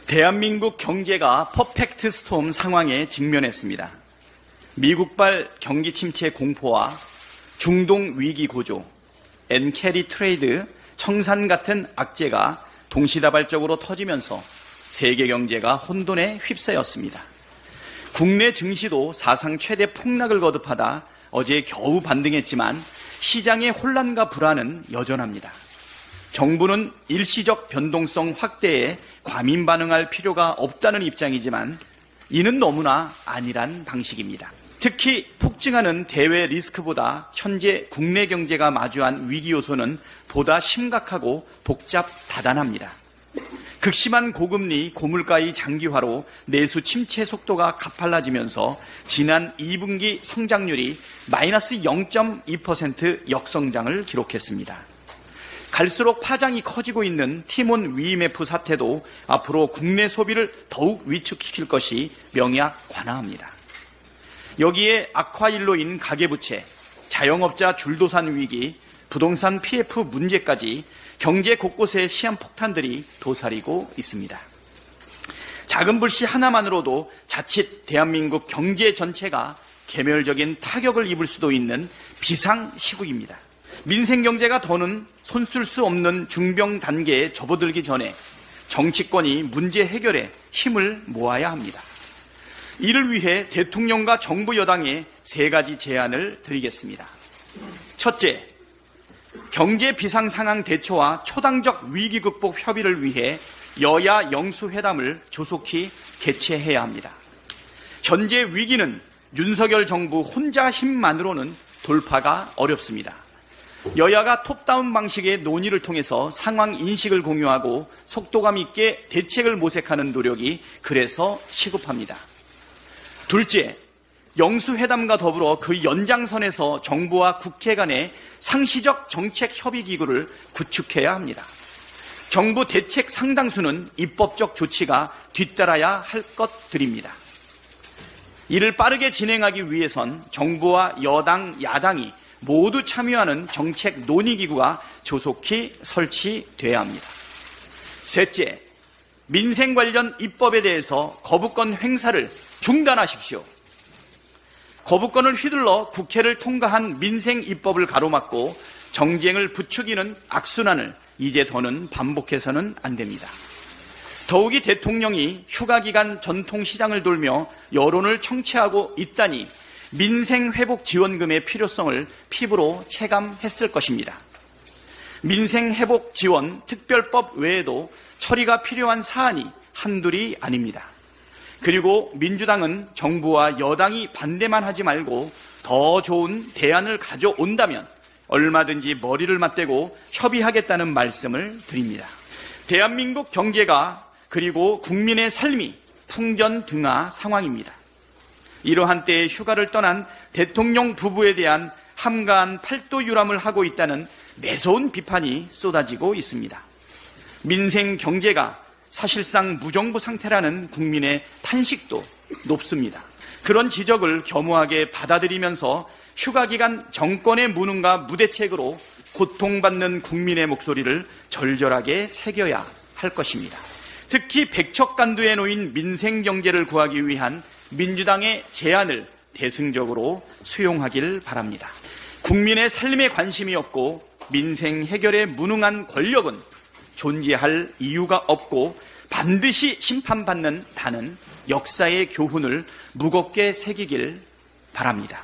대한민국 경제가 퍼펙트 스톰 상황에 직면했습니다. 미국발 경기 침체 공포와 중동 위기 고조, 엔캐리 트레이드, 청산 같은 악재가 동시다발적으로 터지면서 세계 경제가 혼돈에 휩싸였습니다. 국내 증시도 사상 최대 폭락을 거듭하다 어제 겨우 반등했지만 시장의 혼란과 불안은 여전합니다. 정부는 일시적 변동성 확대에 과민 반응할 필요가 없다는 입장이지만 이는 너무나 안일한 방식입니다. 특히 폭증하는 대외 리스크보다 현재 국내 경제가 마주한 위기 요소는 보다 심각하고 복잡 다단합니다. 극심한 고금리, 고물가의 장기화로 내수 침체 속도가 가팔라지면서 지난 2분기 성장률이 마이너스 0.2% 역성장을 기록했습니다. 갈수록 파장이 커지고 있는 티몬 위메프 사태도 앞으로 국내 소비를 더욱 위축시킬 것이 명약관화합니다. 여기에 악화일로인 가계부채, 자영업자 줄도산 위기, 부동산 PF 문제까지 경제 곳곳에 시한폭탄들이 도사리고 있습니다. 작은 불씨 하나만으로도 자칫 대한민국 경제 전체가 개멸적인 타격을 입을 수도 있는 비상시국입니다. 민생경제가 더는 손쓸 수 없는 중병 단계에 접어들기 전에 정치권이 문제 해결에 힘을 모아야 합니다. 이를 위해 대통령과 정부 여당에 3가지 제안을 드리겠습니다. 첫째, 경제 비상상황 대처와 초당적 위기 극복 협의를 위해 여야 영수회담을 조속히 개최해야 합니다. 현재 위기는 윤석열 정부 혼자 힘만으로는 돌파가 어렵습니다. 여야가 톱다운 방식의 논의를 통해서 상황 인식을 공유하고 속도감 있게 대책을 모색하는 노력이 그래서 시급합니다. 둘째, 영수회담과 더불어 그 연장선에서 정부와 국회 간의 상시적 정책 협의 기구를 구축해야 합니다. 정부 대책 상당수는 입법적 조치가 뒤따라야 할 것들입니다. 이를 빠르게 진행하기 위해선 정부와 여당, 야당이 모두 참여하는 정책 논의기구가 조속히 설치돼야 합니다. 셋째, 민생 관련 입법에 대해서 거부권 행사를 중단하십시오. 거부권을 휘둘러 국회를 통과한 민생 입법을 가로막고 정쟁을 부추기는 악순환을 이제 더는 반복해서는 안 됩니다. 더욱이 대통령이 휴가기간 전통시장을 돌며 여론을 청취하고 있다니 민생회복지원금의 필요성을 피부로 체감했을 것입니다. 민생회복지원 특별법 외에도 처리가 필요한 사안이 한둘이 아닙니다. 그리고 민주당은 정부와 여당이 반대만 하지 말고 더 좋은 대안을 가져온다면 얼마든지 머리를 맞대고 협의하겠다는 말씀을 드립니다. 대한민국 경제가 그리고 국민의 삶이 풍전등화 상황입니다. 이러한 때에 휴가를 떠난 대통령 부부에 대한 함가한 팔도 유람을 하고 있다는 매서운 비판이 쏟아지고 있습니다. 민생 경제가 사실상 무정부 상태라는 국민의 탄식도 높습니다. 그런 지적을 겸허하게 받아들이면서 휴가기간 정권의 무능과 무대책으로 고통받는 국민의 목소리를 절절하게 새겨야 할 것입니다. 특히 백척간두에 놓인 민생경제를 구하기 위한 민주당의 제안을 대승적으로 수용하길 바랍니다. 국민의 삶에 관심이 없고 민생 해결에 무능한 권력은 존재할 이유가 없고 반드시 심판받는 다는 역사의 교훈을 무겁게 새기길 바랍니다.